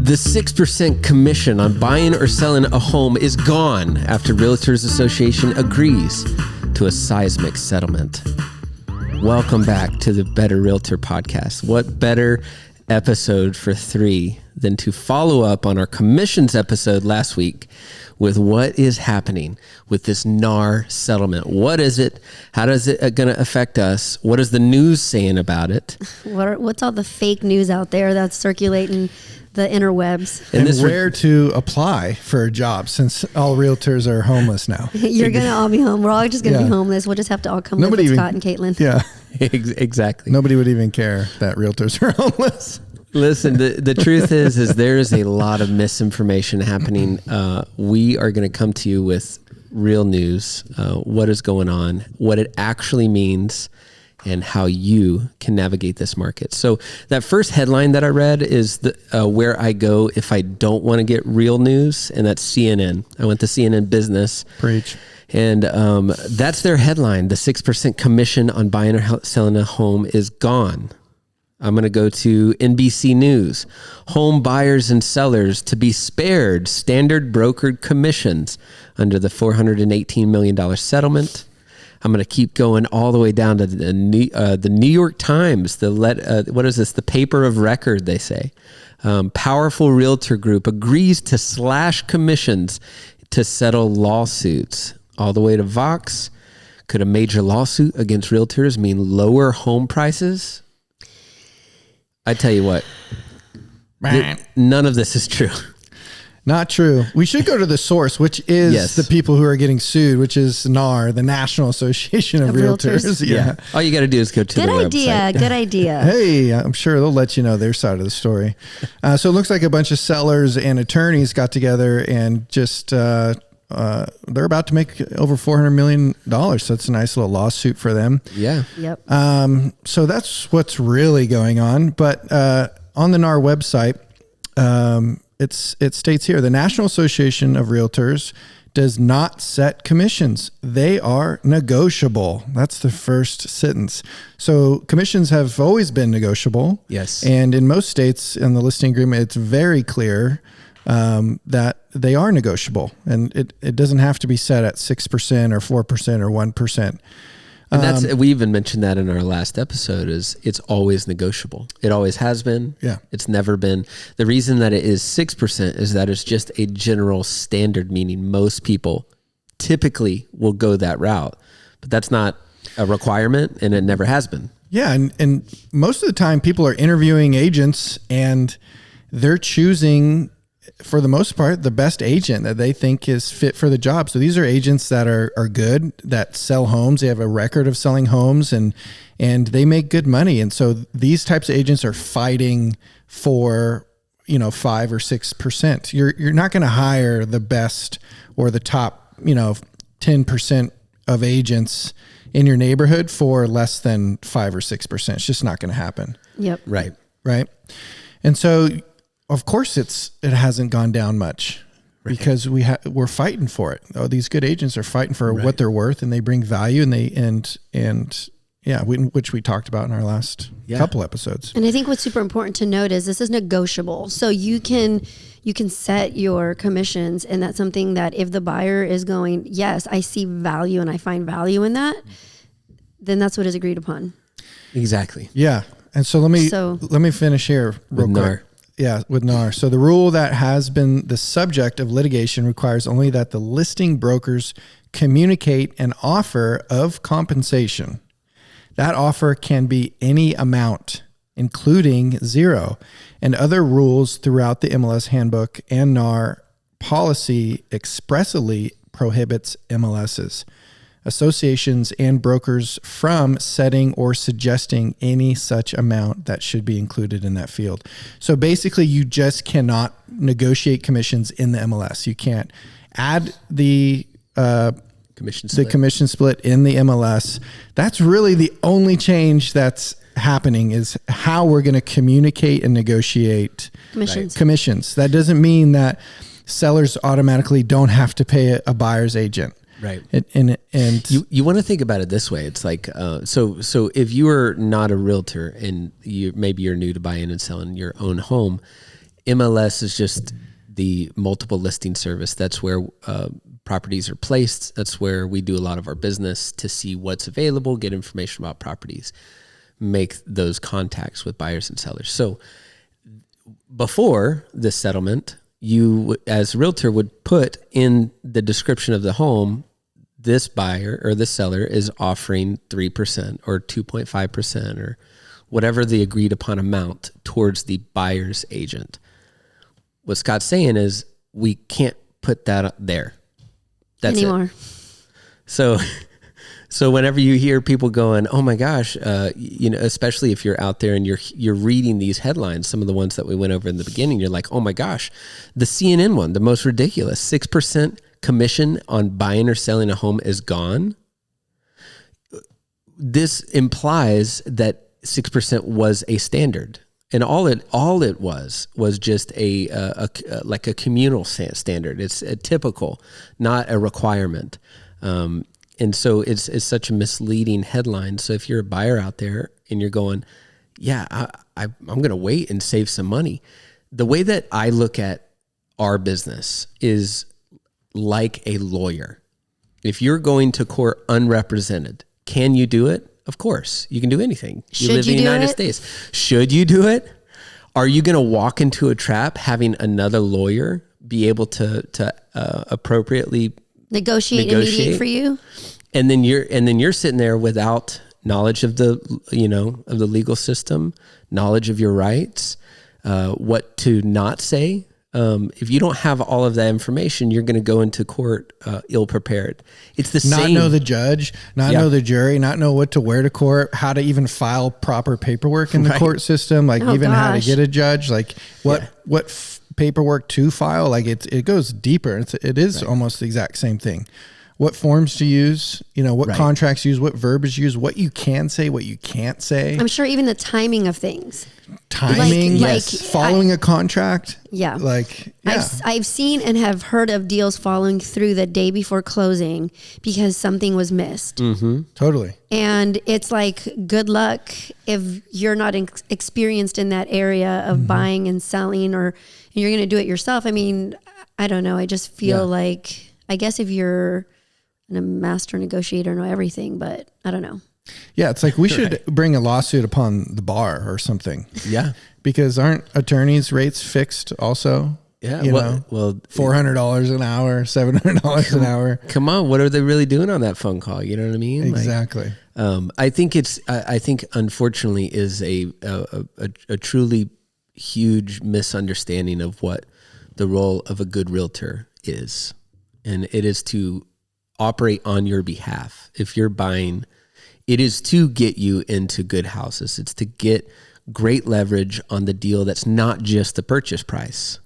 The 6% commission on buying or selling a home is gone after Realtors Association agrees to a seismic settlement. Welcome back to the Better Realtor podcast. What better episode for 3 than to follow up on our commissions episode last week with what is happening with this NAR settlement. What is it? How is it going to affect us? What is the news saying about it? What's all the fake news out there that's circulating the interwebs? And where to apply for a job, since all realtors are homeless now. You're going to all be home. We're all just going to be homeless. We'll just have to all come live with Scott and Caitlin. Yeah. Exactly. Nobody would even care that realtors are homeless. Listen, the truth is there is a lot of misinformation happening. We are going to come to you with real news, what is going on, what it actually means, and how you can navigate this market. So that first headline that I read is where I go if I don't want to get real news, and that's CNN. I went to CNN Business. Preach. And that's their headline. The 6% commission on buying or selling a home is gone. I'm going to go to NBC News. Home buyers and sellers to be spared standard brokered commissions under the $418 million settlement. I'm going to keep going all the way down to the New York Times. What is this? The paper of record, they say. Powerful realtor group agrees to slash commissions to settle lawsuits. All the way to Vox. Could a major lawsuit against realtors mean lower home prices? I tell you what, none of this is true. Not true. We should go to the source, which is the people who are getting sued, which is NAR, the National Association of Realtors. Yeah. All you got to do is go to the website. Good idea. Hey, I'm sure they'll let you know their side of the story. So it looks like a bunch of sellers and attorneys got together and just they're about to make over $400 million. So it's a nice little lawsuit for them. Yeah. Yep. So that's what's really going on. But on the NAR website, it states here, the National Association of Realtors does not set commissions. They are negotiable. That's the first sentence. So commissions have always been negotiable. Yes. And in most states in the listing agreement, it's very clear that they are negotiable, and it doesn't have to be set at 6% or 4% or 1%. And we even mentioned that in our last episode, is it's always negotiable. It always has been. Yeah. It's never been. The reason that it is 6% is that it's just a general standard, meaning most people typically will go that route, but that's not a requirement, and it never has been. Yeah. And most of the time people are interviewing agents and they're choosing, for the most part, the best agent that they think is fit for the job. So these are agents that are good, that sell homes. They have a record of selling homes, and they make good money. And so these types of agents are fighting for, 5 or 6%. You're not going to hire the best or the top, 10% of agents in your neighborhood for less than 5 or 6%. It's just not going to happen. Yep. Right. Right. And so, of course, it hasn't gone down much, because we're fighting for it. Oh, these good agents are fighting for what they're worth, and they bring value, which we talked about in our last couple episodes. And I think what's super important to note is this is negotiable. So you can set your commissions, and that's something that if the buyer is going, yes, I see value and I find value in that, then that's what is agreed upon. Exactly. Yeah. And so let me finish here real quick. NAR. Yeah, with NAR. So the rule that has been the subject of litigation requires only that the listing brokers communicate an offer of compensation. That offer can be any amount, including zero, and other rules throughout the MLS handbook and NAR policy expressly prohibits MLSs, associations, and brokers from setting or suggesting any such amount that should be included in that field. So basically, you just cannot negotiate commissions in the MLS. You can't add the commission split in the MLS. That's really the only change that's happening, is how we're going to communicate and negotiate commissions. That doesn't mean that sellers automatically don't have to pay a buyer's agent. Right. And you want to think about it this way. It's like, so if you are not a realtor and maybe you're new to buying and selling your own home, MLS is just the multiple listing service. That's where properties are placed. That's where we do a lot of our business to see what's available, get information about properties, make those contacts with buyers and sellers. So before this settlement, you as a realtor would put in the description of the home, this buyer or the seller is offering 3% or 2.5% or whatever the agreed upon amount towards the buyer's agent. What Scott's saying is we can't put that up there. That's anymore. It. So whenever you hear people going, "Oh my gosh," especially if you're out there and you're reading these headlines, some of the ones that we went over in the beginning, you're like, "Oh my gosh," the CNN one, the most ridiculous, 6% commission on buying or selling a home is gone. This implies that 6% was a standard, and all it was just like a communal standard. It's a typical, not a requirement. And so it's such a misleading headline. So if you're a buyer out there and you're going, yeah, I'm going to wait and save some money. The way that I look at our business is like a lawyer. If you're going to court unrepresented, can you do it? Of course. You can do anything. You live in the United States. Should you do it? Are you going to walk into a trap having another lawyer be able to appropriately negotiate and mediate for you? And then you're sitting there without knowledge of the legal system, knowledge of your rights, what to not say. If you don't have all of that information, you're going to go into court ill prepared. It's the same. Not know the judge, not know the jury, not know what to wear to court, how to even file proper paperwork in the court system, like how to get a judge, like what paperwork to file. Like it goes deeper. It is almost the exact same thing. What forms to use, what contracts use, what verbiage use, what you can say, what you can't say. I'm sure even the timing of things. Timing, following a contract. Yeah. Yeah. I've seen and have heard of deals following through the day before closing because something was missed. Mm-hmm. Totally. And it's like, good luck if you're not experienced in that area of buying and selling, or you're going to do it yourself. I mean, I don't know. I just feel like, I guess if you're a master negotiator, know everything, but I don't know. Yeah, it's like we should bring a lawsuit upon the bar or something. Yeah. Because aren't attorneys' rates fixed also? Yeah. Well, $400 an hour, $700 an hour. Come on. What are they really doing on that phone call? You know what I mean? Exactly. I think unfortunately is a truly huge misunderstanding of what the role of a good realtor is. And it is to operate on your behalf. If you're buying, it is to get you into good houses. It's to get great leverage on the deal that's not just the purchase price.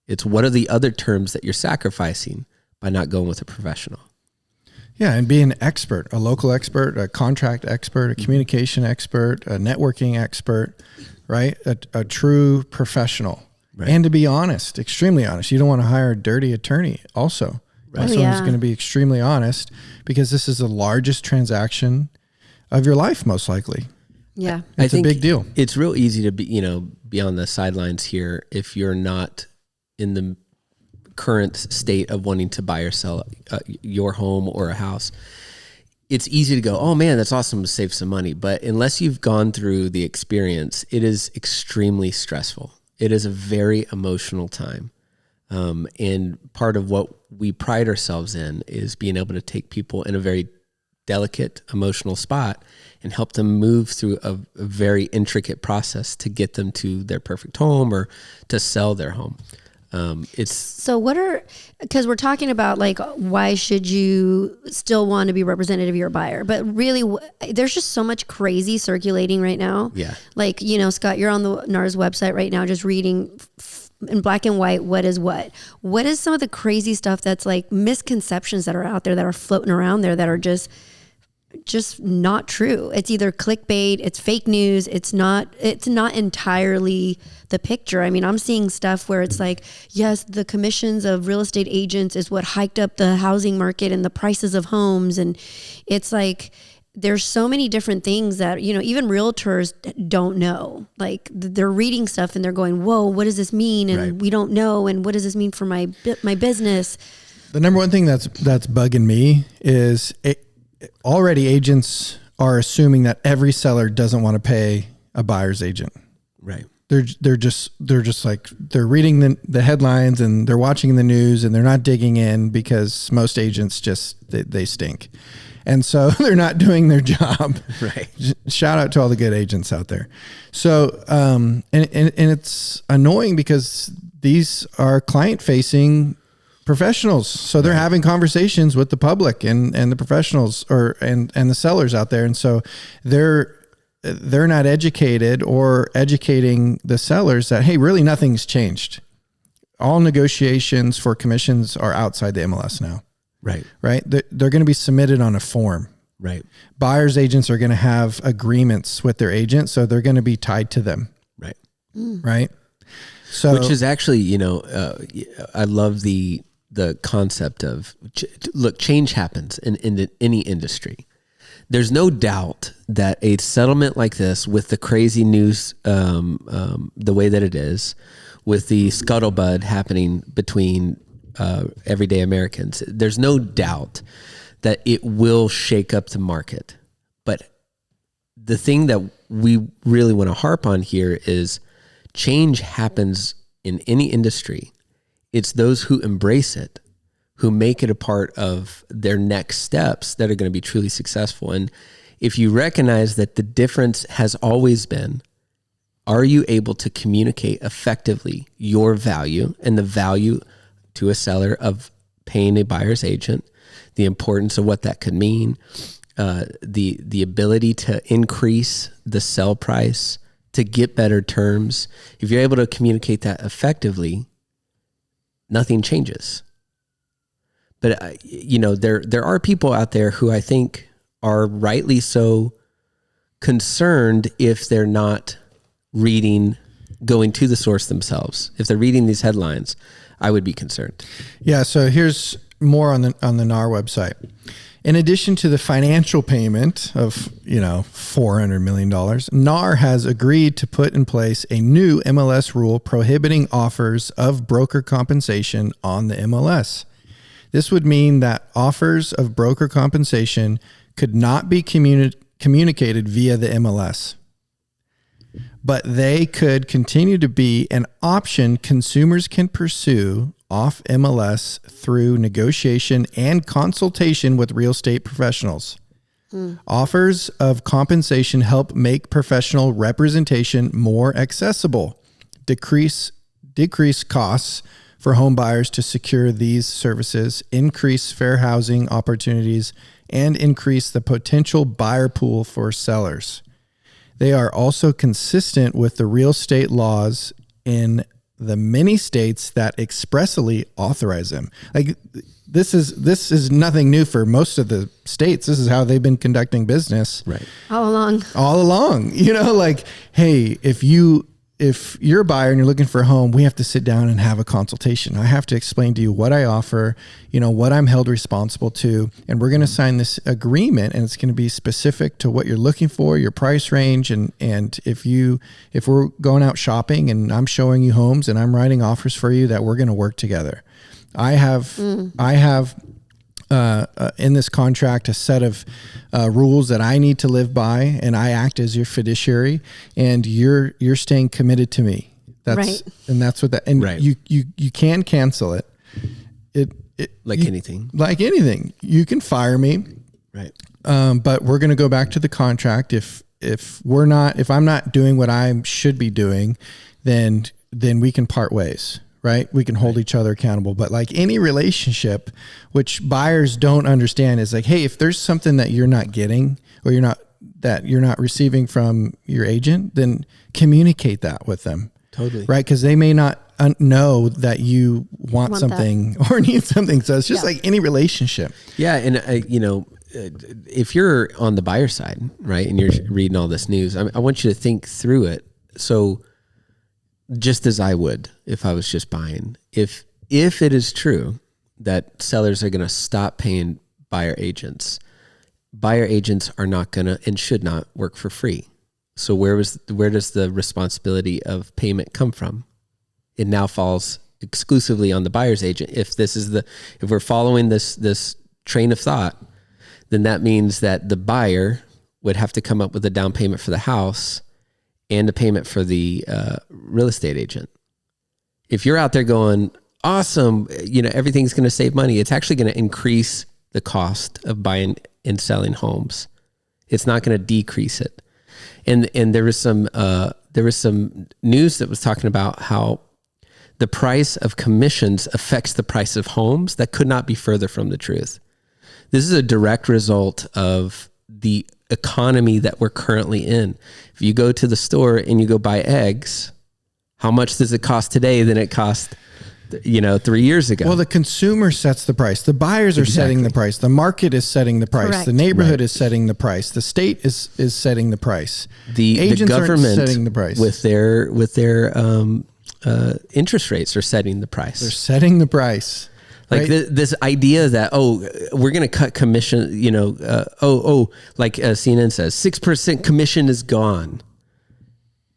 It's what are the other terms that you're sacrificing by not going with a professional. Yeah, and be an expert, a local expert, a contract expert, a communication expert, a networking expert, right? A true professional. Right. And to be honest, extremely honest. You don't want to hire a dirty attorney also. Right. Someone who's going to be extremely honest, because this is the largest transaction of your life, most likely. Yeah. It's a big deal. It's real easy to be on the sidelines here if you're not in the current state of wanting to buy or sell your home or a house. It's easy to go, oh man, that's awesome to save some money. But unless you've gone through the experience, it is extremely stressful. It is a very emotional time. And part of what we pride ourselves in is being able to take people in a very delicate emotional spot and help them move through a very intricate process to get them to their perfect home or to sell their home. Because we're talking about like, why should you still want to be representative of your buyer? But really, there's just so much crazy circulating right now. Yeah. Like, Scott, you're on the NAR's website right now, just reading in black and white, what is some of the crazy stuff that's like misconceptions that are out there that are floating around there that are just not true. It's either clickbait, it's fake news, it's not entirely the picture. I mean, I'm seeing stuff where it's like, yes, the commissions of real estate agents is what hiked up the housing market and the prices of homes. And it's like, there's so many different things that, even realtors don't know. Like they're reading stuff and they're going, whoa, what does this mean? And we don't know. And what does this mean for my business? The number one thing that's bugging me is already agents are assuming that every seller doesn't want to pay a buyer's agent. Right. They're just like, they're reading the headlines and they're watching the news and they're not digging in because most agents they stink. And so they're not doing their job. Right. Shout out to all the good agents out there. So, and it's annoying because these are client facing professionals. So they're having conversations with the public and the professionals and the sellers out there. And so they're not educated or educating the sellers that, hey, really nothing's changed. All negotiations for commissions are outside the MLS now. Right. Right. They're going to be submitted on a form. Right. Buyers agents are going to have agreements with their agent. So they're going to be tied to them. Right. Right. So, which is actually, I love the concept of, look, change happens in any industry. There's no doubt that a settlement like this, with the crazy news, the way that it is, with the scuttlebutt happening between everyday Americans, there's no doubt that it will shake up the market. But the thing that we really want to harp on here is change happens in any industry. It's those who embrace it, who make it a part of their next steps, that are going to be truly successful. And if you recognize that the difference has always been, are you able to communicate effectively your value and the value to a seller of paying a buyer's agent, the importance of what that could mean, the ability to increase the sell price, to get better terms. If you're able to communicate that effectively, nothing changes. But there are people out there who I think are rightly so concerned if they're not going to the source themselves. If they're reading these headlines, I would be concerned. Yeah. So here's more on the NAR website. In addition to the financial payment of, $400 million, NAR has agreed to put in place a new MLS rule prohibiting offers of broker compensation on the MLS. This would mean that offers of broker compensation could not be communicated via the MLS, but they could continue to be an option consumers can pursue off MLS through negotiation and consultation with real estate professionals. Offers of compensation help make professional representation more accessible, decrease costs for home buyers to secure these services, increase fair housing opportunities, and increase the potential buyer pool for sellers. They are also consistent with the real estate laws in the many states that expressly authorize them. Like this is nothing new for most of the states. This is how they've been conducting business. Right. All along. Hey, if you're a buyer and you're looking for a home, we have to sit down and have a consultation. I have to explain to you what I offer, what I'm held responsible to, and we're going to sign this agreement, and it's going to be specific to what you're looking for, your price range, and if we're going out shopping and I'm showing you homes and I'm writing offers for you, that we're going to work together. I have in this contract a set of rules that I need to live by, and I act as your fiduciary, and you're staying committed to me. That's right. And that's what that, and right. you can cancel it. Anything. Like anything. You can fire me. Right. But we're going to go back to the contract. If I'm not doing what I should be doing, then we can part ways. Right? We can hold each other accountable. But like any relationship, which buyers don't understand, is like, hey, if there's something that you're not getting or you're not receiving from your agent, then communicate that with them. Totally. Right? Because they may not know that you want something that. Or need something. So it's just like any relationship. Yeah. And, if you're on the buyer side, right, and you're reading all this news, I want you to think through it. So just as I would if I was just buying, if it is true that sellers are going to stop paying buyer agents, buyer agents are not going to and should not work for free. So where does the responsibility of payment come from? It now falls exclusively on the buyer's agent. If we're following this train of thought, then that means that the buyer would have to come up with a down payment for the house and a payment for the real estate agent. If you're out there going, awesome, everything's going to save money, it's actually going to increase the cost of buying and selling homes. It's not going to decrease it. And there was some news that was talking about how the price of commissions affects the price of homes. That could not be further from the truth. This is a direct result of the economy that we're currently in. If you go to the store and you go buy eggs, how much does it cost today than it cost 3 years ago? Well, the consumer sets the price. The buyers are setting the price. The market is setting the price. Correct. The neighborhood is setting the price. The state is setting the price. The agents government aren't setting the price with their interest rates are setting the price. They're setting the price. Like right? this idea that, we're going to cut commission, like CNN says, 6% commission is gone.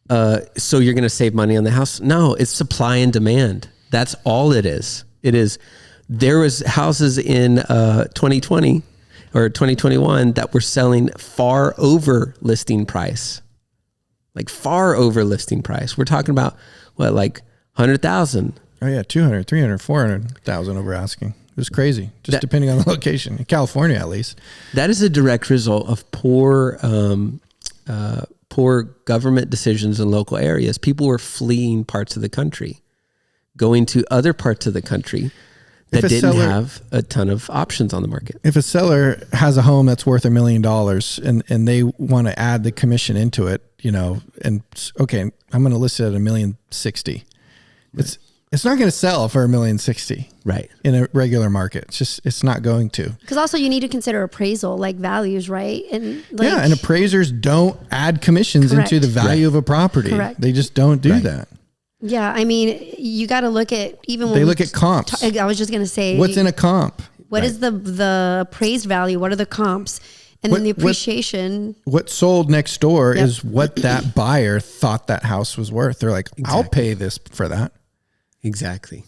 So you're going to save money on the house? No, it's supply and demand. That's all it is. There was houses in 2020 or 2021 that were selling far over listing price. Like far over listing price. We're talking about like 100,000. Oh yeah, 200, 300, 400,000 over asking. It was crazy, depending on the location. In California, at least. That is a direct result of poor government decisions in local areas. People were fleeing parts of the country, going to other parts of the country that didn't have a ton of options on the market. If a seller has a home that's worth $1 million and they want to add the commission into it, and okay, I'm going to list it at $1,060,000. Right. It's not going to sell for $1,060,000, right? In a regular market, it's not going to. Because also you need to consider appraisal, like values, right? And and appraisers don't add commissions Correct. into the value of a property. Correct. They just don't do that. Yeah, I mean, you got to look at when they look at comps. I was just going to say, what's in a comp? What is the appraised value? What are the comps? And then the appreciation. What sold next door is what that buyer thought that house was worth. They're like, I'll pay this for that. Exactly.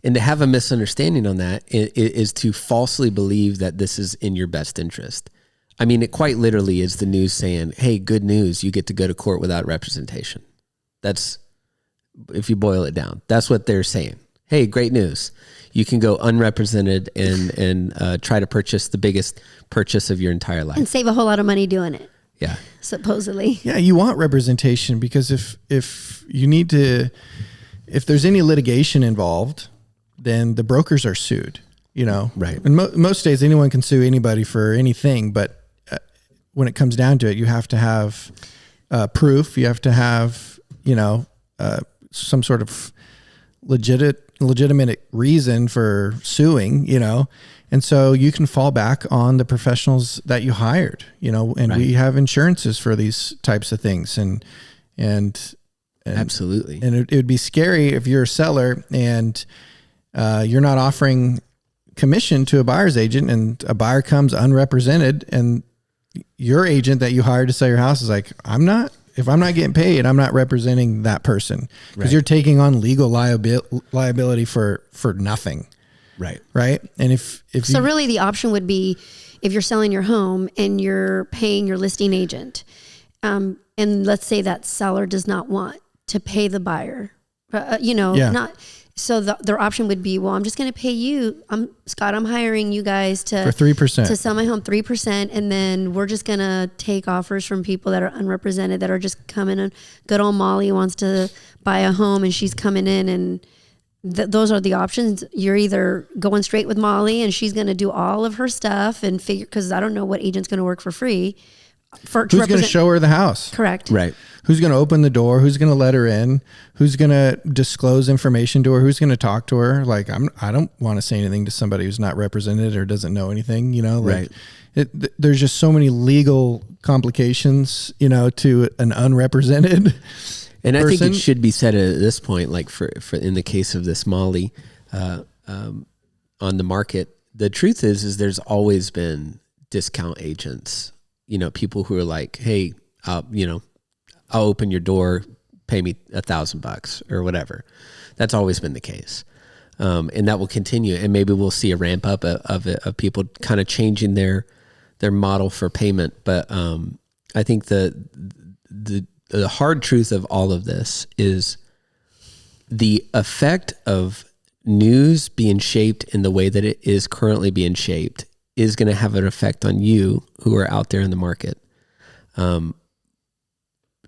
And to have a misunderstanding on that is to falsely believe that this is in your best interest. I mean, it quite literally is the news saying, hey, good news, you get to go to court without representation. That's, if you boil it down, that's what they're saying. Hey, great news. You can go unrepresented and try to purchase the biggest purchase of your entire life. And save a whole lot of money doing it. Yeah. Supposedly. Yeah, you want representation because if you need to... If there's any litigation involved, then the brokers are sued, Right. In most states, anyone can sue anybody for anything. But when it comes down to it, you have to have proof. You have to have, some sort of legitimate reason for suing, And so you can fall back on the professionals that you hired, and right. We have insurances for these types of things. And absolutely. And it would be scary if you're a seller and you're not offering commission to a buyer's agent and a buyer comes unrepresented and your agent that you hired to sell your house is like, if I'm not getting paid, I'm not representing that person because you're taking on legal liability for nothing. Right. Right. And if so really the option would be if you're selling your home and you're paying your listing agent, and let's say that seller does not want to pay the buyer, not. So their option would be, well, I'm just going to pay you. Scott, I'm hiring you guys for 3% to sell my home 3. And then we're just going to take offers from people that are unrepresented that are just coming in. Good old Molly wants to buy a home and she's coming in and those are the options. You're either going straight with Molly and she's going to do all of her stuff and figure, cause I don't know what agent's going to work for free. Who's going to show her the house? Correct. Right. Who's going to open the door? Who's going to let her in? Who's going to disclose information to her? Who's going to talk to her? Like, I don't want to say anything to somebody who's not represented or doesn't know anything, right. There's just so many legal complications, to an unrepresented and person. I think it should be said at this point, like for in the case of this Molly, on the market, the truth is there's always been discount agents, people who are like, hey, I'll open your door, pay me $1,000 or whatever. That's always been the case. And that will continue. And maybe we'll see a ramp up of people kind of changing their model for payment. But I think the hard truth of all of this is the effect of news being shaped in the way that it is currently being shaped is going to have an effect on you who are out there in the market.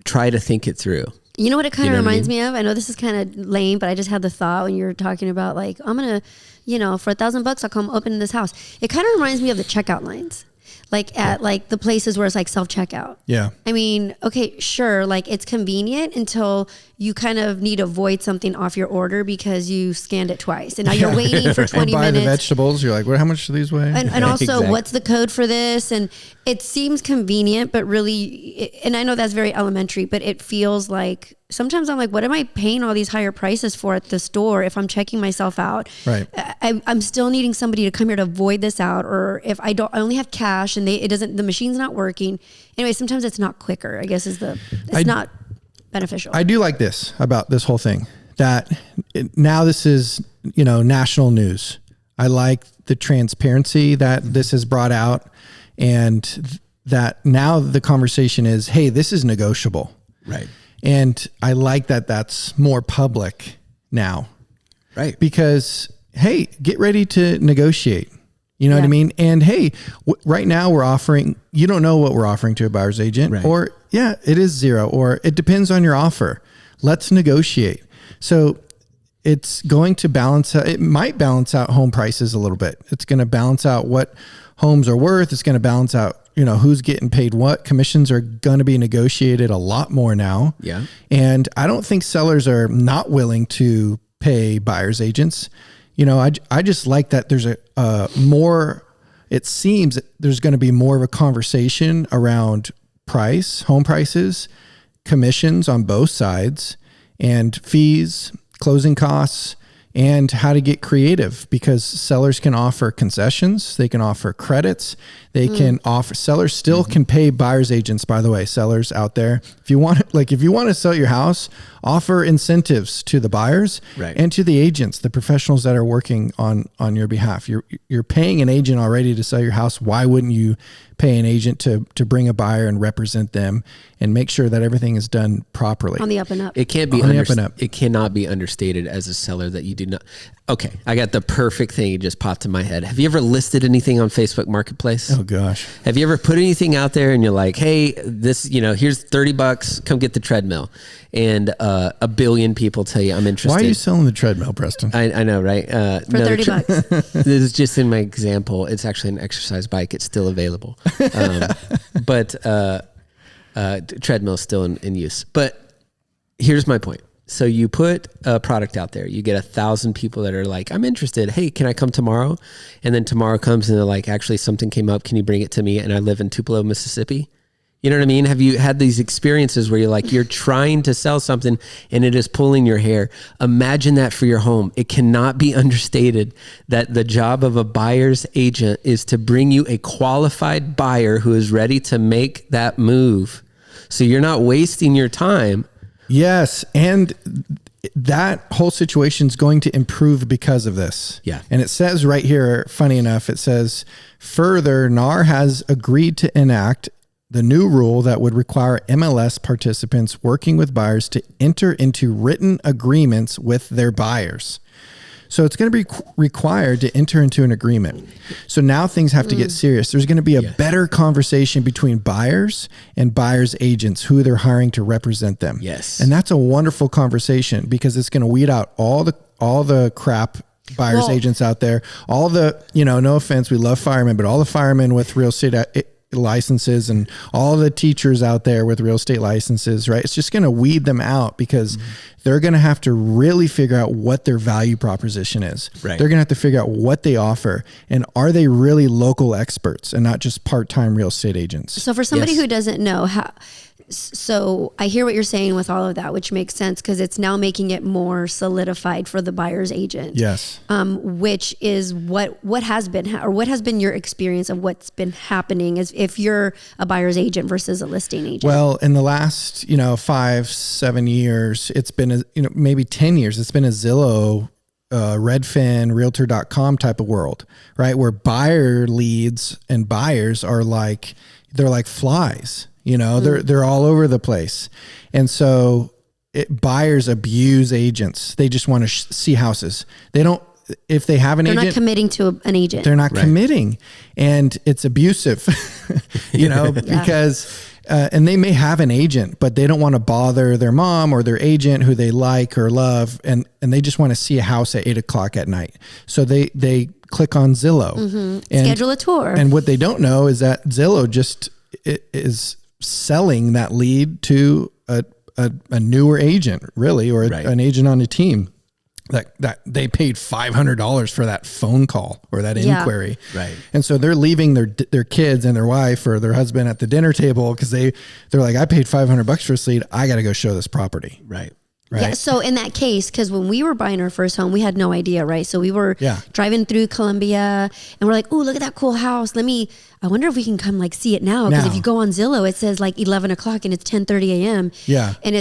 Try to think it through. You know what it kind of reminds me of? I know this is kind of lame, but I just had the thought when you were talking about like, I'm going to, for $1,000, I'll come open this house. It kind of reminds me of the checkout lines. Like at like the places where it's like self-checkout. Yeah. I mean, okay, sure. Like it's convenient until you kind of need to void something off your order because you scanned it twice. And now you're waiting for 20 or buy minutes. The vegetables. You're like, well, how much do these weigh? And also exactly. What's the code for this? And it seems convenient, but really, and I know that's very elementary, but it feels like sometimes I'm like, what am I paying all these higher prices for at the store if I'm checking myself out? Right. I'm still needing somebody to come here to void this out, or if I only have cash and the machine's not working. Anyway, sometimes it's not quicker, I guess it's not beneficial. I do like this about this whole thing, that now this is, national news. I like the transparency that this has brought out, and that now the conversation is, hey, this is negotiable. Right. And I like that that's more public now. Right. Because, hey, get ready to negotiate. You know what I mean? And hey, right now we're offering, you don't know what we're offering to a buyer's agent, right. Or it is zero, or it depends on your offer. Let's negotiate. So it's going to balance out, it might balance out home prices a little bit. It's going to balance out what homes are worth. It's going to balance out, who's getting paid what. Commissions are going to be negotiated a lot more now. Yeah. And I don't think sellers are not willing to pay buyer's agents. I just like that there's it seems that there's going to be more of a conversation around home prices, commissions on both sides, and fees, closing costs, and how to get creative, because sellers can offer concessions, they can offer credits, they can offer, sellers still can pay buyer's agents, by the way, sellers out there. If you want to sell your house, offer incentives to the buyers and to the agents, the professionals that are working on your behalf. You're paying an agent already to sell your house. Why wouldn't you pay an agent to bring a buyer and represent them and make sure that everything is done properly? On the up and up. It can't be it cannot be understated as a seller that you do not. Okay, I got the perfect thing. It just popped in my head. Have you ever listed anything on Facebook Marketplace? Oh gosh. Have you ever put anything out there and you're like, hey, this, here's $30, come get the treadmill. And a billion people tell you I'm interested. Why are you selling the treadmill, Preston? I know, right? For $30. This is just in my example. It's actually an exercise bike. It's still available. But treadmill is still in use. But here's my point. So you put a product out there, you get 1,000 people that are like, I'm interested. Hey, can I come tomorrow? And then tomorrow comes and they're like, actually something came up. Can you bring it to me? And I live in Tupelo, Mississippi. You know what I mean? Have you had these experiences where you're trying to sell something and it is pulling your hair? Imagine that for your home. It cannot be understated that the job of a buyer's agent is to bring you a qualified buyer who is ready to make that move. So you're not wasting your time. Yes. And that whole situation is going to improve because of this. Yeah. And it says right here, funny enough, it says, further, NAR has agreed to enact the new rule that would require MLS participants working with buyers to enter into written agreements with their buyers. So it's going to be required to enter into an agreement. So now things have to get serious. There's going to be a better conversation between buyers and buyers agents, who they're hiring to represent them. Yes. And that's a wonderful conversation, because it's going to weed out all the crap buyers agents out there. All the, no offense, we love firemen, but all the firemen with real estate licenses and all the teachers out there with real estate licenses, right? It's just going to weed them out, because they're going to have to really figure out what their value proposition is. Right. They're going to have to figure out what they offer, and are they really local experts and not just part-time real estate agents? So for somebody who doesn't know, So I hear what you're saying with all of that, which makes sense because it's now making it more solidified for the buyer's agent. Yes. Which is what has been, or what has been your experience of what's been happening as if you're a buyer's agent versus a listing agent? Well, in the last, 5-7 years, it's been, maybe 10 years, it's been a Zillow, Redfin, Realtor.com type of world, right? Where buyer leads and buyers are they're like flies. They're all over the place. And so buyers abuse agents. They just want to see houses. They don't, if they have an agent, they're not committing to an agent. They're not committing, and it's abusive, because, and they may have an agent, but they don't want to bother their mom or their agent who they like or love. And they just want to see a house at 8:00 at night. So they click on Zillow and schedule a tour. And what they don't know is that Zillow just is selling that lead to a newer agent, really, or an agent on a team that they paid $500 for that phone call or that inquiry. Right. And so they're leaving their kids and their wife or their husband at the dinner table because they're like, I paid $500 for this lead. I got to go show this property. Right. Right. Yeah. So in that case, because when we were buying our first home, we had no idea, right? So we were driving through Columbia and we're like, oh, look at that cool house. I wonder if we can come see it now. Because if you go on Zillow, it says 11 o'clock and it's 10:30 a.m. Yeah. And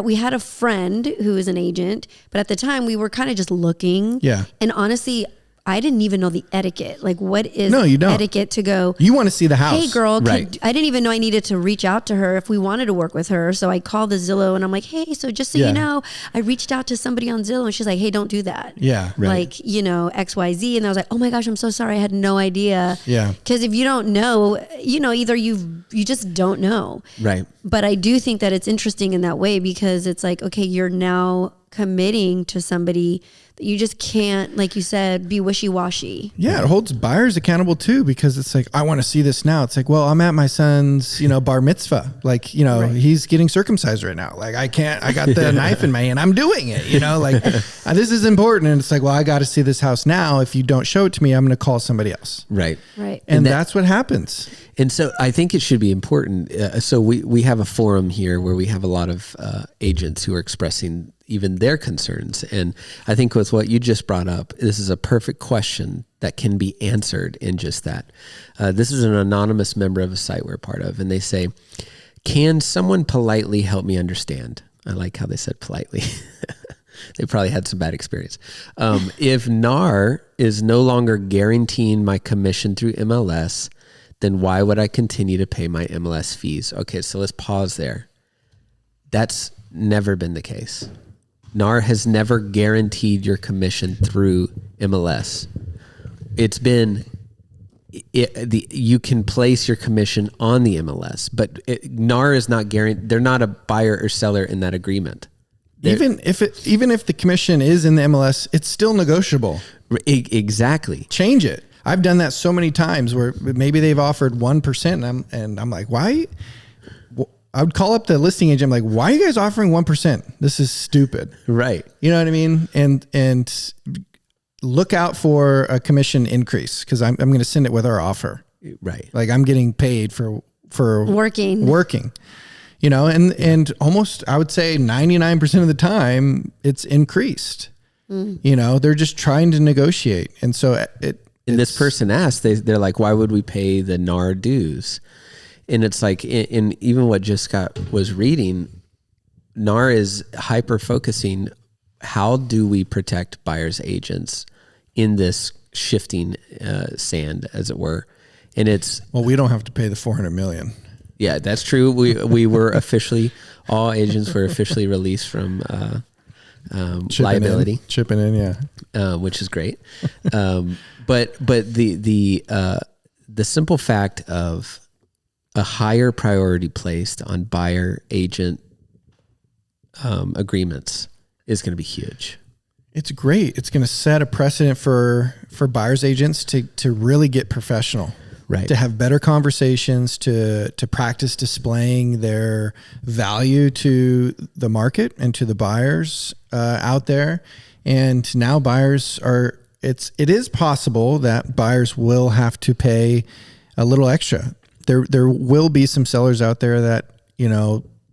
we had a friend who was an agent, but at the time we were kind of just looking. Yeah. And honestly, I didn't even know the etiquette. What is etiquette to go? You want to see the house. Hey girl, right. I didn't even know I needed to reach out to her if we wanted to work with her. So I called the Zillow and I'm like, hey, so just so you know, I reached out to somebody on Zillow and she's like, hey, don't do that. Yeah. Right. XYZ. And I was like, oh my gosh, I'm so sorry. I had no idea. Yeah. Because if you don't know, either you just don't know. Right. But I do think that it's interesting in that way because it's like, okay, you're now committing to somebody that you just can't, like you said, be wishy-washy. Yeah, it holds buyers accountable too because it's like, I want to see this now. It's like, well, I'm at my son's, bar mitzvah. He's getting circumcised right now. I got the knife in my hand. I'm doing it, this is important. And it's like, well, I got to see this house now. If you don't show it to me, I'm going to call somebody else. Right. Right. And that's what happens. And so I think it should be important. So we have a forum here where we have a lot of agents who are expressing even their concerns. And I think with what you just brought up, this is a perfect question that can be answered in just that. This is an anonymous member of a site we're part of. And they say, can someone politely help me understand? I like how they said politely. They probably had some bad experience. If NAR is no longer guaranteeing my commission through MLS, then why would I continue to pay my MLS fees? Okay, so let's pause there. That's never been the case. NAR has never guaranteed your commission through MLS. It's been, you can place your commission on the MLS, but NAR is not guaranteed. They're not a buyer or seller in that agreement. Even if the commission is in the MLS, it's still negotiable. Exactly. Change it. I've done that so many times where maybe they've offered 1% and I'm like, why? I would call up the listing agent. I'm like, why are you guys offering 1%? This is stupid. Right. You know what I mean? And look out for a commission increase because I'm going to send it with our offer. Right. I'm getting paid for working, and almost, I would say 99% of the time it's increased, they're just trying to negotiate. And so and this person asked, they're like, why would we pay the NAR dues? And it's like, in even what just Scott was reading, NAR is hyper focusing. How do we protect buyers agents in this shifting sand, as it were? And it's, well, we don't have to pay the $400 million. Yeah, that's true. We were officially, all agents were officially released from liability. Chipping in, yeah. Which is great. But the simple fact of a higher priority placed on buyer agent agreements is going to be huge. It's great. It's going to set a precedent for buyers agents to really get professional. Right. To have better conversations, to practice displaying their value to the market and to the buyers out there. And now buyers it is possible that buyers will have to pay a little extra. there will be some sellers out there that,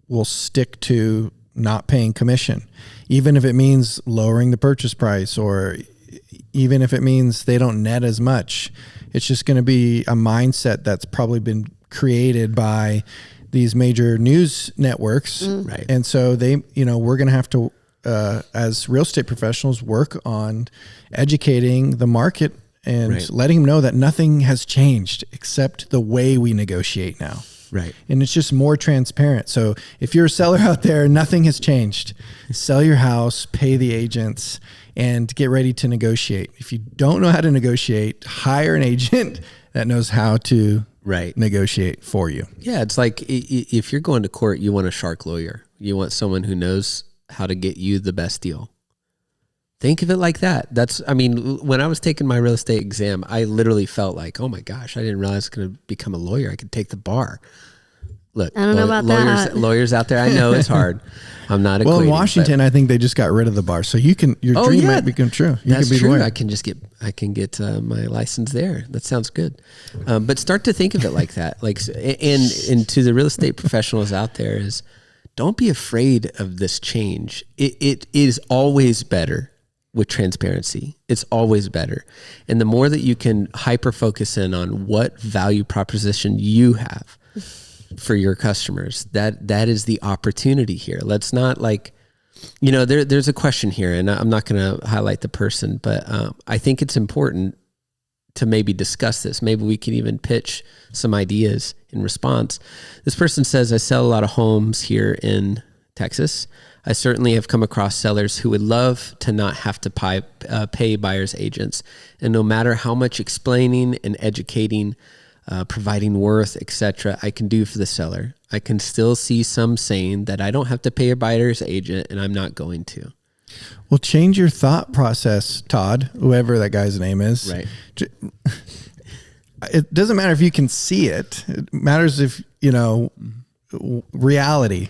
will stick to not paying commission, even if it means lowering the purchase price, or even if it means they don't net as much. It's just going to be a mindset that's probably been created by these major news networks. Right. And so we're going to have to, as real estate professionals, work on educating the market and letting them know that nothing has changed except the way we negotiate now. Right. And it's just more transparent. So if you're a seller out there, nothing has changed. Sell your house, pay the agents, and get ready to negotiate. If you don't know how to negotiate, hire an agent that knows how to negotiate for you. Yeah, it's like if you're going to court, you want a shark lawyer. You want someone who knows how to get you the best deal. Think of it like that. When I was taking my real estate exam, I literally felt like, oh my gosh, I didn't realize I was going to become a lawyer. I could take the bar. Look, I don't know about lawyers out there. I know it's hard. I'm not equating. Well, in Washington, I think they just got rid of the bar, so your dream might become true. That's can be true. lawyer. I can get my license there. That sounds good. But start to think of it like that. And to the real estate professionals out there is, don't be afraid of this change. It is always better with transparency. It's always better. And the more that you can hyper focus in on what value proposition you have for your customers, that is the opportunity here. Let's not there's a question here, and I'm not going to highlight the person, but I think it's important to maybe discuss this. Maybe we can even pitch some ideas in response. This person says, I sell a lot of homes here in Texas. I certainly have come across sellers who would love to not have to pay buyer's agents. And no matter how much explaining and educating, providing worth, etc., I can do for the seller, I can still see some saying that I don't have to pay a buyer's agent, and I'm not going to. Well, change your thought process, Todd, whoever that guy's name is. Right. It doesn't matter if you can see it. It matters if, reality,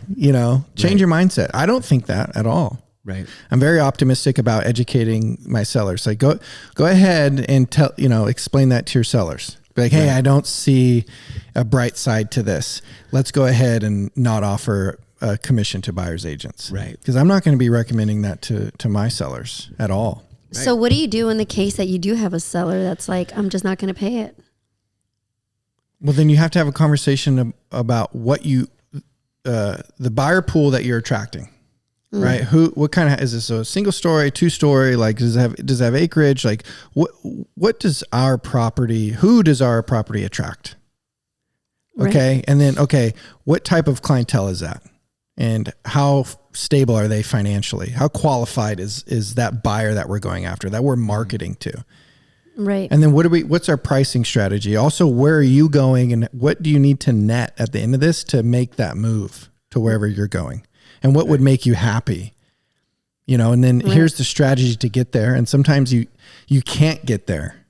change your mindset. I don't think that at all. Right. I'm very optimistic about educating my sellers. Like go ahead and explain that to your sellers. Be like, hey, I don't see a bright side to this. Let's go ahead and not offer a commission to buyer's agents. Right. Because I'm not going to be recommending that to my sellers at all. Right. So what do you do in the case that you do have a seller that's like, I'm just not going to pay it? Well, then you have to have a conversation about what the buyer pool that you're attracting, right? What kind of, is this a single story, 2-story? Like, does it have acreage? Like who does our property attract? Okay. Right. And then, what type of clientele is that? And how stable are they financially? How qualified is that buyer that we're going after, that we're marketing to? Right. And then what's our pricing strategy? Also, where are you going, and what do you need to net at the end of this to make that move to wherever you're going? And what would make you happy? And then here's the strategy to get there. And sometimes you can't get there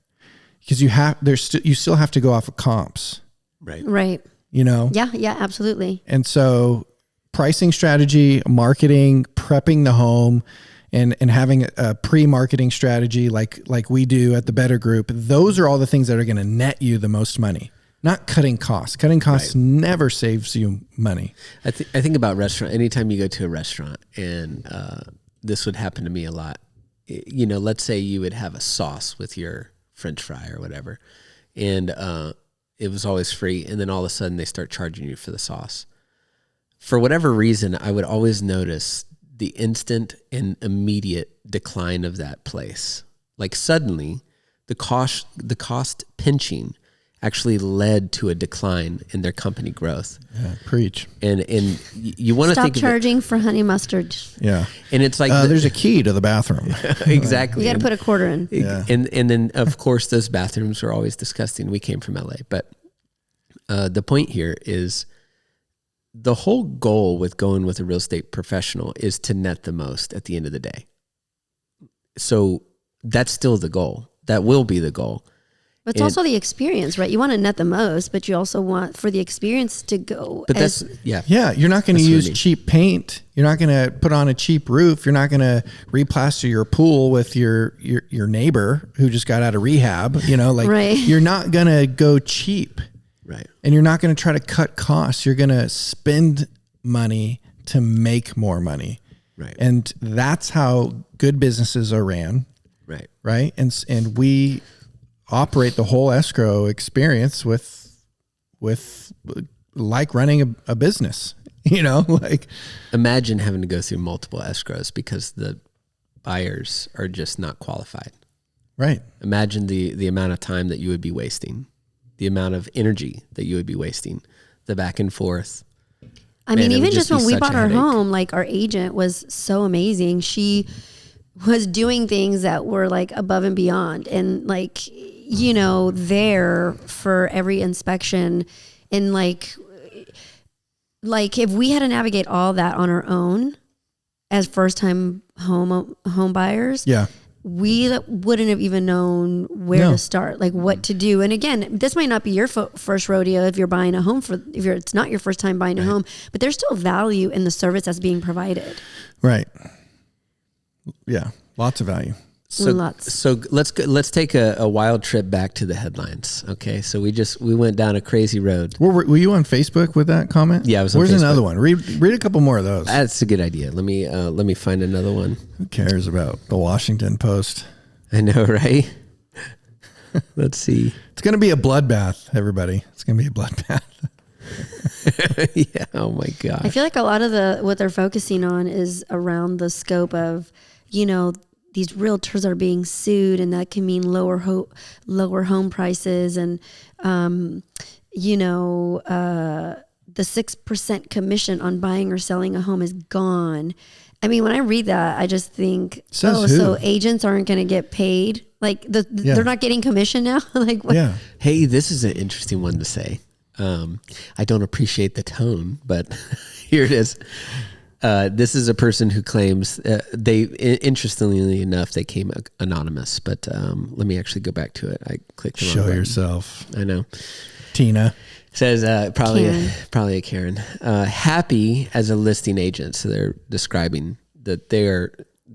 because you still have to go off of comps. Right. Right. Yeah, absolutely. And so pricing strategy, marketing, prepping the home, and having a pre-marketing strategy like we do at the Better Group, those are all the things that are going to net you the most money. Not cutting costs. Cutting costs never saves you money. I think about restaurant. Anytime you go to a restaurant, and this would happen to me a lot. Let's say you would have a sauce with your French fry or whatever, and it was always free, and then all of a sudden they start charging you for the sauce. For whatever reason, I would always notice the instant and immediate decline of that place. Like suddenly, the cost pinching actually led to a decline in their company growth. Yeah, preach. And you want to think stop charging for honey mustard. Yeah, and it's like there's a key to the bathroom. Exactly. You got to put a quarter in. Yeah. And then of course those bathrooms are always disgusting. We came from LA, but the point here is, the whole goal with going with a real estate professional is to net the most at the end of the day. So that's still the goal. That will be the goal. But it's also the experience, right? You want to net the most, but you also want for the experience to go. But yeah. You're not going to use cheap paint. You're not going to put on a cheap roof. You're not going to replaster your pool with your neighbor who just got out of rehab. Right. You're not going to go cheap. Right. And you're not going to try to cut costs. You're going to spend money to make more money. Right. And that's how good businesses are ran. Right. Right. And we operate the whole escrow experience with like running a business, like imagine having to go through multiple escrows because the buyers are just not qualified. Right. Imagine the amount of time that you would be wasting, the amount of energy that you would be wasting, the back and forth. I mean, even just when we such bought a our headache. home, like our agent was so amazing. She was doing things that were like above and beyond and like, there for every inspection. And like if we had to navigate all that on our own as first time home buyers, yeah, we wouldn't have even known where to start, like what to do. And again, this might not be your first rodeo if you're buying a home it's not your first time buying a home, but there's still value in the service that's being provided. right. Yeah. Lots of value. So let's take a wild trip back to the headlines. Okay. So we went down a crazy road. Were you on Facebook with that comment? Yeah, I was on Where's Facebook. another one? Read a couple more of those. That's a good idea. Let me find another one. Who cares about the Washington Post? I know, right? Let's see. It's going to be a bloodbath, everybody. It's going to be a bloodbath. Yeah. Oh my God. I feel like a lot of what they're focusing on is around the scope of, these realtors are being sued, and that can mean lower home prices, and the 6% commission on buying or selling a home is gone. I mean, when I read that, I just think, so agents aren't going to get paid? Like they're not getting commission now? Like what? Yeah. Hey, this is an interesting one to say. I don't appreciate the tone, but here it is. This is a person who claims interestingly enough, they came anonymous, but let me actually go back to it. I clicked the wrong button. Yourself. I know. Tina says probably a Karen. Happy as a listing agent. So they're describing that they are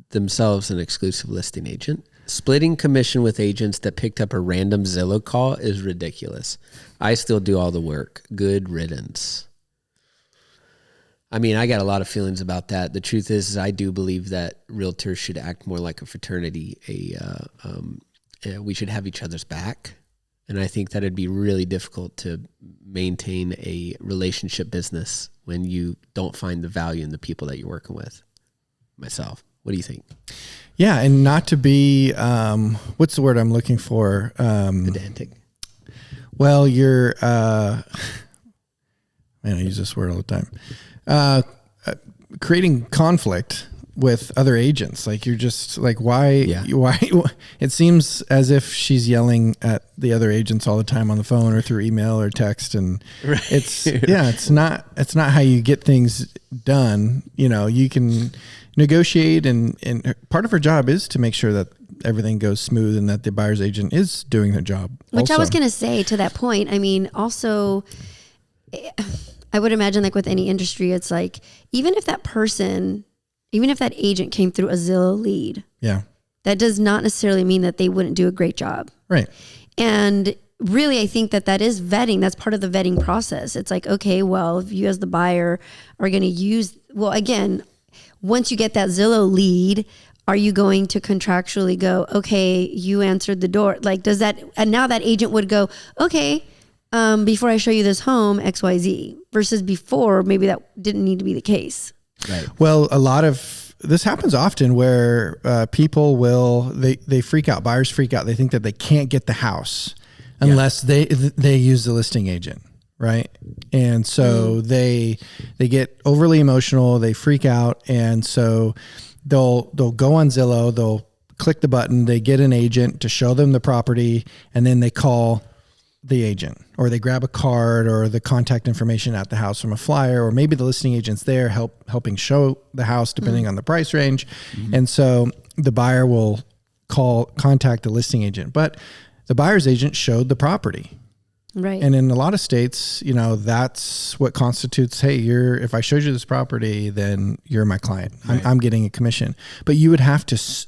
themselves an exclusive listing agent. Splitting commission with agents that picked up a random Zillow call is ridiculous. I still do all the work. Good riddance. I mean, I got a lot of feelings about that. The truth is I do believe that realtors should act more like a fraternity. We should have each other's back. And I think that it'd be really difficult to maintain a relationship business when you don't find the value in the people that you're working with. Myself. What do you think? Yeah. And not to be, what's the word I'm looking for? Pedantic. Well, you're, man, I use this word all the time. Creating conflict with other agents. Like you're just like, why, it seems as if she's yelling at the other agents all the time on the phone or through email or text. And it's not how you get things done. You can negotiate and part of her job is to make sure that everything goes smooth and that the buyer's agent is doing their job. Which I was going to say to that point. I mean, also I would imagine like with any industry, it's like, even if that agent came through a Zillow lead, that does not necessarily mean that they wouldn't do a great job. Right. And really, I think that is vetting. That's part of the vetting process. It's like, okay, well, if you as the buyer are going to use, again, once you get that Zillow lead, are you going to contractually go, okay, you answered the door? Like, does that, and now that agent would go, okay, before I show you this home, XYZ, versus before, maybe that didn't need to be the case. Right. Well, a lot of this happens often where people they freak out. Buyers freak out. They think that they can't get the house unless they use the listing agent, right? And so they get overly emotional. They freak out, and so they'll go on Zillow. They'll click the button. They get an agent to show them the property, and then they call the agent, or they grab a card or the contact information at the house from a flyer, or maybe the listing agent's there helping show the house depending on the price range. Mm-hmm. And so the buyer will contact the listing agent, but the buyer's agent showed the property. Right. And in a lot of states, that's what constitutes, hey, if I showed you this property, then you're my client. Right. I'm getting a commission, but you would have to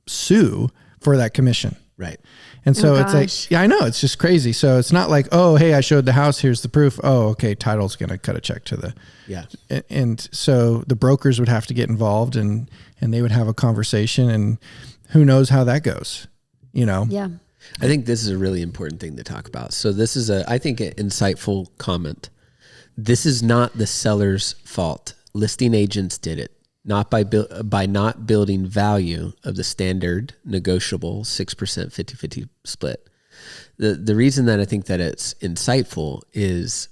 sue for that commission. Right. And so it's like, gosh. yeah, I know, it's just crazy. So it's not like, oh, hey, I showed the house, here's the proof. Oh, okay, title's going to cut a check to the, Yeah. and so the brokers would have to get involved and they would have a conversation, and who knows how that goes, you know? Yeah. I think this is a really important thing to talk about. So this is I think an insightful comment. This is not the seller's fault. Listing agents did it, not by not building value of the standard negotiable 6% 50-50 split. The reason that I think that it's insightful is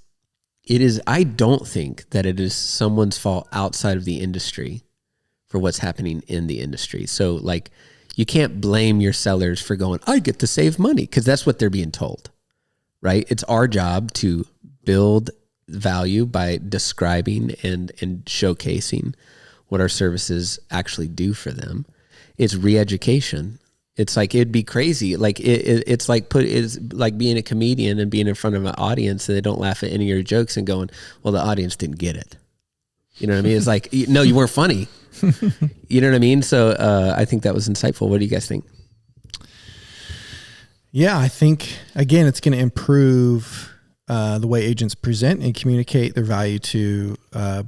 I don't think that it is someone's fault outside of the industry for what's happening in the industry. So like, you can't blame your sellers for going, I get to save money, because that's what they're being told, right? It's our job to build value by describing and showcasing what our services actually do for them. It's re-education. It's like, it'd be crazy. Like it's like being a comedian and being in front of an audience and they don't laugh at any of your jokes and going, well, the audience didn't get it. You know what I mean? It's like, no, you weren't funny. You know what I mean? So I think that was insightful. What do you guys think? Yeah, I think, again, it's going to improve the way agents present and communicate their value to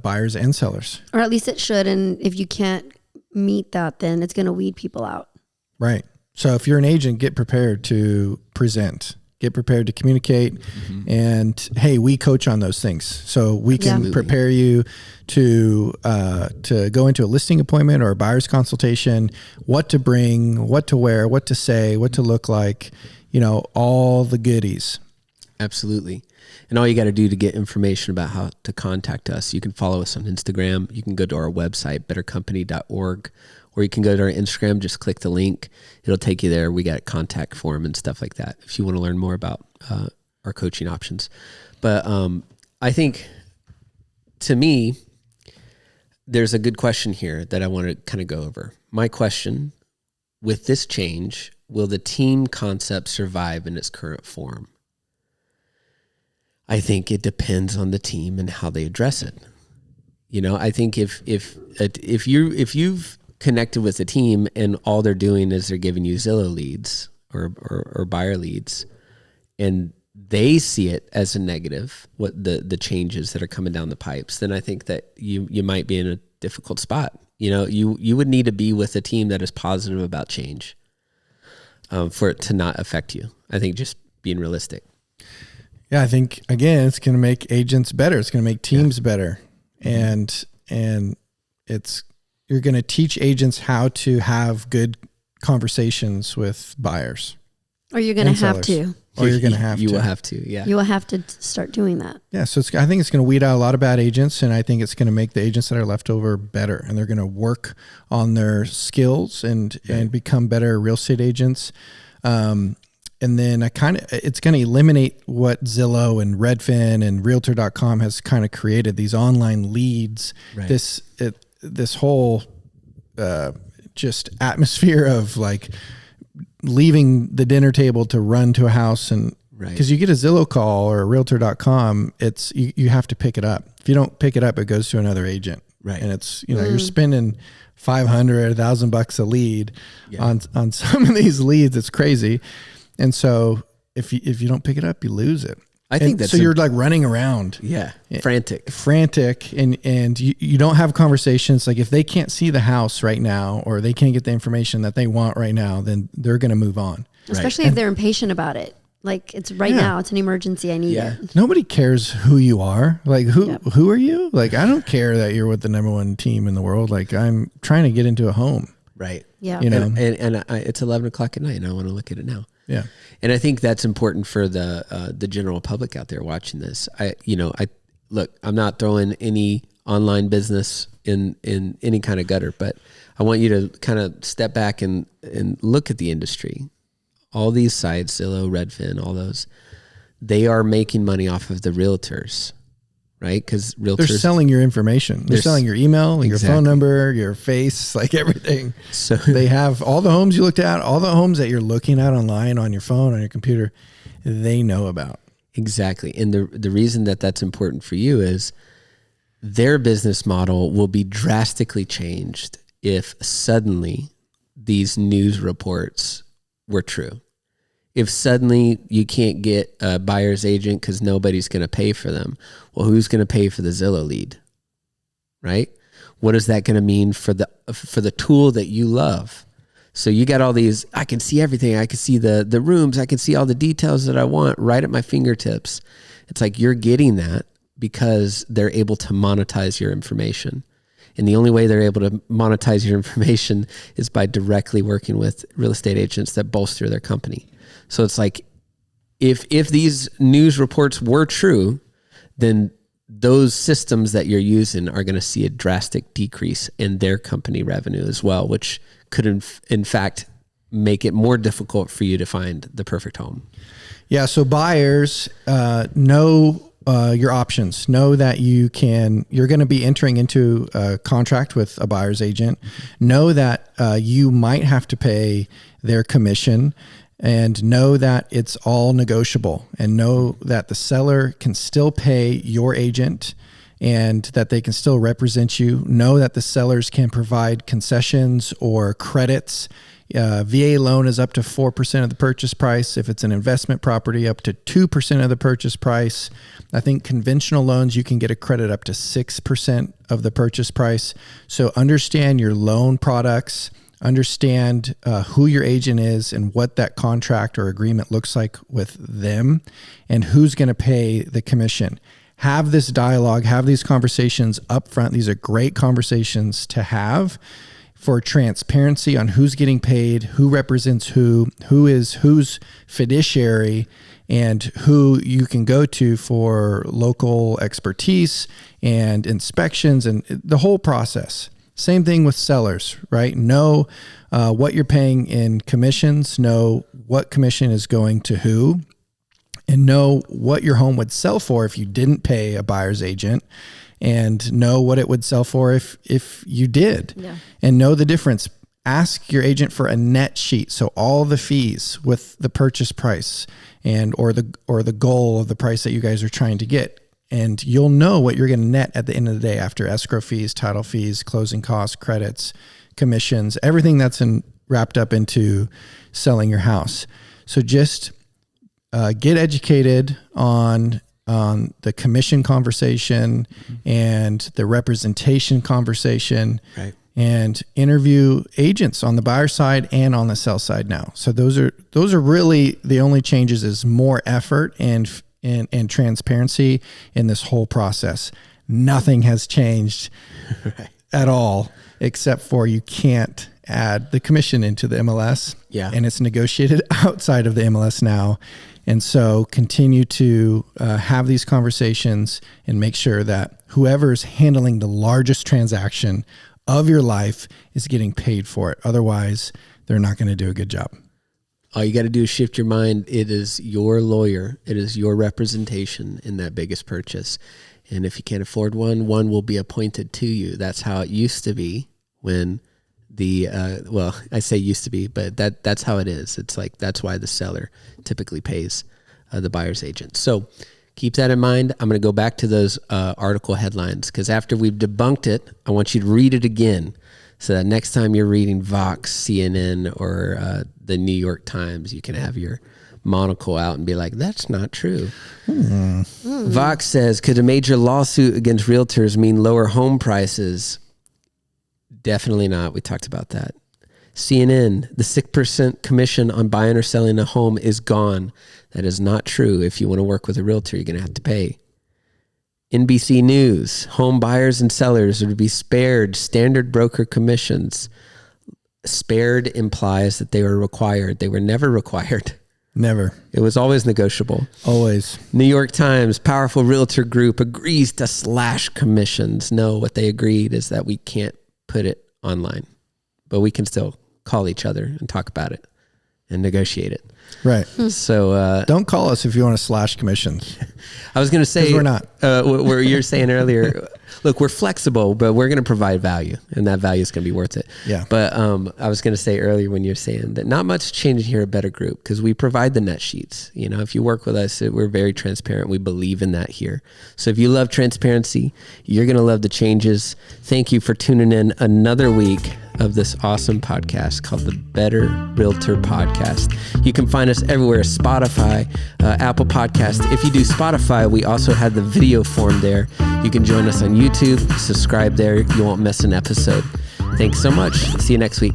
buyers and sellers. Or at least it should. And if you can't meet that, then it's going to weed people out. Right. So if you're an agent, get prepared to present, get prepared to communicate. And hey, we coach on those things. So we can prepare you to go into a listing appointment or a buyer's consultation, what to bring, what to wear, what to say, what to look like, you know, all the goodies. Absolutely. And all you got to do to get information about how to contact us, you can follow us on Instagram. You can go to our website, bettercompany.org, or you can go to our Instagram, just click the link. It'll take you there. We got a contact form and stuff like that if you want to learn more about our coaching options. But I think, to me, there's a good question here that I want to kind of go over. My question, with this change, will the team concept survive in its current form? I think it depends on the team and how they address it. You know, I think if you've connected with a team and all they're doing is they're giving you Zillow leads or buyer leads, and they see it as a negative, what the changes that are coming down the pipes, then I think that you might be in a difficult spot. You know, you would need to be with a team that is positive about change for it to not affect you. I think just being realistic. Yeah, I think, again, it's going to make agents better. It's going to make teams better. And you're going to teach agents how to have good conversations with buyers. Or you're going to have to. Or you're going to have to. You will have to, yeah. You will have to start doing that. Yeah, so I think it's going to weed out a lot of bad agents, and I think it's going to make the agents that are left over better, and they're going to work on their skills and become better real estate agents. And then it's going to eliminate what Zillow and Redfin and Realtor.com has kind of created, these online leads, right. This whole just atmosphere of like leaving the dinner table to run to a house, and because you get a Zillow call or a Realtor.com, it's you have to pick it up. If you don't pick it up, it goes to another agent, right? And it's you're spending $500, $1,000 a lead on some of these leads. It's crazy. And so if you don't pick it up, you lose it. I think that's so you're like running around. Yeah. Frantic. And you don't have conversations. Like if they can't see the house right now, or they can't get the information that they want right now, then they're going to move on. Especially if they're impatient about it. Like it's now, it's an emergency. I need it. Nobody cares who you are. Like who are you? Like, I don't care that you're with the number one team in the world. Like I'm trying to get into a home. Right. Yeah. You know, and it's 11 o'clock at night and I want to look at it now. Yeah. And I think that's important for the general public out there watching this. I'm not throwing any online business in any kind of gutter, but I want you to kind of step back and look at the industry. All these sites, Zillow, Redfin, all those, they are making money off of the realtors, right? Because realtors, they're selling your information. They're selling your email, your phone number, your face, like everything. So they have all the homes you looked at, all the homes that you're looking at online, on your phone, on your computer, they know about. Exactly. And the reason that that's important for you is their business model will be drastically changed if suddenly these news reports were true. if suddenly you can't get a buyer's agent because nobody's going to pay for them, well, who's going to pay for the Zillow lead, right? What is that going to mean for the tool that you love? So you got all these, I can see everything. I can see the rooms. I can see all the details that I want right at my fingertips. It's like you're getting that because they're able to monetize your information. And the only way they're able to monetize your information is by directly working with real estate agents that bolster their company. So it's like, if these news reports were true, then those systems that you're using are going to see a drastic decrease in their company revenue as well, which could in fact make it more difficult for you to find the perfect home. Yeah. So buyers know your options. Know that you're going to be entering into a contract with a buyer's agent. Know that you might have to pay their commission, and know that it's all negotiable, and know that the seller can still pay your agent and that they can still represent you. Know that the sellers can provide concessions or credits. VA loan is up to 4% of the purchase price. If it's an investment property, up to 2% of the purchase price. I think conventional loans, you can get a credit up to 6% of the purchase price. So understand your loan products, understand who your agent is and what that contract or agreement looks like with them, and who's going to pay the commission. Have this dialogue, have these conversations up front. These are great conversations to have for transparency on who's getting paid, who represents who is who's fiduciary, and who you can go to for local expertise and inspections and the whole process. Same thing with sellers, right? Know what you're paying in commissions, know what commission is going to who, and know what your home would sell for if you didn't pay a buyer's agent, and know what it would sell for if you did. Yeah. And know the difference. Ask your agent for a net sheet, so all the fees with the purchase price and or the goal of the price that you guys are trying to get. And you'll know what you're going to net at the end of the day after escrow fees, title fees, closing costs, credits, commissions, everything that's wrapped up into selling your house. So just get educated on the commission conversation and the representation conversation, right, and interview agents on the buyer side and on the sell side now. So those are really the only changes, is more effort and transparency in this whole process. Nothing has changed right, at all, except for you can't add the commission into the MLS. Yeah. And it's negotiated outside of the MLS now. And so continue to have these conversations and make sure that whoever's handling the largest transaction of your life is getting paid for it. Otherwise, they're not going to do a good job. All you got to do is shift your mind. It is your lawyer. It is your representation in that biggest purchase. And if you can't afford one will be appointed to you. That's how it used to be when I say used to be, but that's how it is. It's like, that's why the seller typically pays the buyer's agent. So keep that in mind. I'm going to go back to those article headlines, because after we've debunked it, I want you to read it again, so that next time you're reading Vox, CNN, or the New York Times, you can have your monocle out and be like, that's not true. Vox says, could a major lawsuit against realtors mean lower home prices? Definitely not. We talked about that. CNN, the 6% commission on buying or selling a home is gone. That is not true. If you want to work with a realtor, you're going to have to pay. NBC News, home buyers and sellers would be spared standard broker commissions. Spared implies that they were required. They were never required. Never. It was always negotiable. Always. New York Times, powerful realtor group agrees to slash commissions. No, what they agreed is that we can't put it online, but we can still call each other and talk about it and negotiate it. Right. So don't call us if you want to slash commissions. I was going to say, we're not. Where you're saying earlier, look, we're flexible, but we're going to provide value, and that value is going to be worth it. Yeah. But I was going to say earlier, when you're saying that not much changing here at Better Group, because we provide the net sheets. You know, if you work with us, we're very transparent. We believe in that here. So if you love transparency, you're going to love the changes. Thank you for tuning in another week. of this awesome podcast called the Better Realtor Podcast. You can find us everywhere, Spotify, Apple Podcast. If you do Spotify, we also have the video form there. You can join us on YouTube, subscribe there. You won't miss an episode. Thanks so much. See you next week.